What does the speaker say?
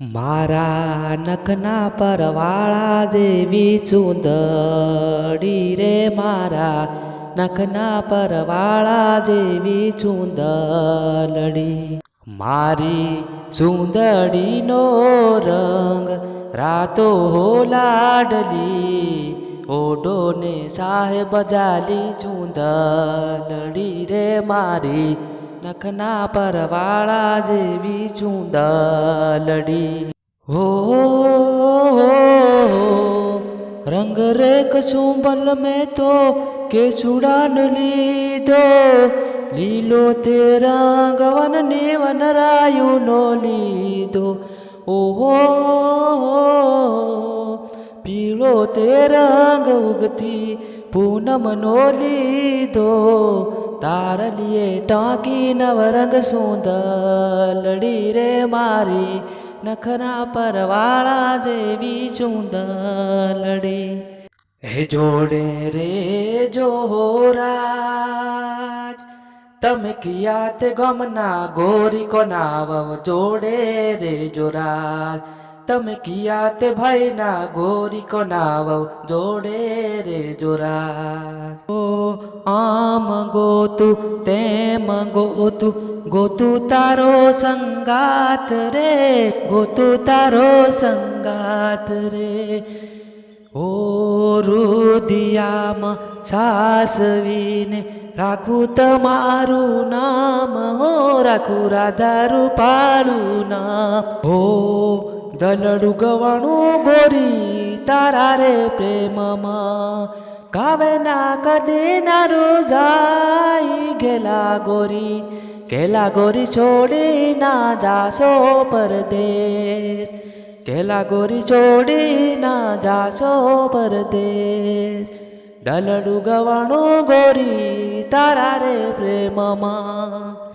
મારા નખના પરવાળા જેવી ચૂંદડી રે મારા નખના પરવાળા જેવી ચૂંદડી મારી ચૂંદડીનો રંગ રાતો લાડલી ઓઢોને સાહેબ જાલી ચૂંદડી રે મારી નખના પરવાળા જેવી ચૂંદડી હો રંગ રેખ સુંબલ મેં તો કેસુડાન લીધો લીલો તે રંગ વનને વનરાયુનો લીધો ઓહો પીળો તે રંગ ઉગતી પૂનમનો લીધો તારલીએ ટાંકી નવરંગ સુંદરડી રે મારી નખના પરવાળા જેવી ચૂંદરડી હે જોડે રે જોરાજ તમે કિયા તે ગમના ગોરી કોના વવ જોડે રે જોરાજ તમે કિયા તે ભાઈના ગોરી કોના વવ જોડે રે જોરાજ ઓ આમ ગોતું તેમ ગોતું ગોતું તારો સંગાત રે ગોતું તારો સંગાત રે ઓ રુદિયામાં સાસવીને રાખું તમારું નામ હો રાખું રાધા રૂપાળું નામ હો દલડું ગવાણું ગોરી તારા રે પ્રેમમાં કાવે ના કદે નારો જાય ગેલા ગોરી છોડી ના જાશો પરદેશ કેલા ગોરી છોડી ના જાશો પરદેશ દલડું ગવાણું ગોરી તારા રે પ્રેમમાં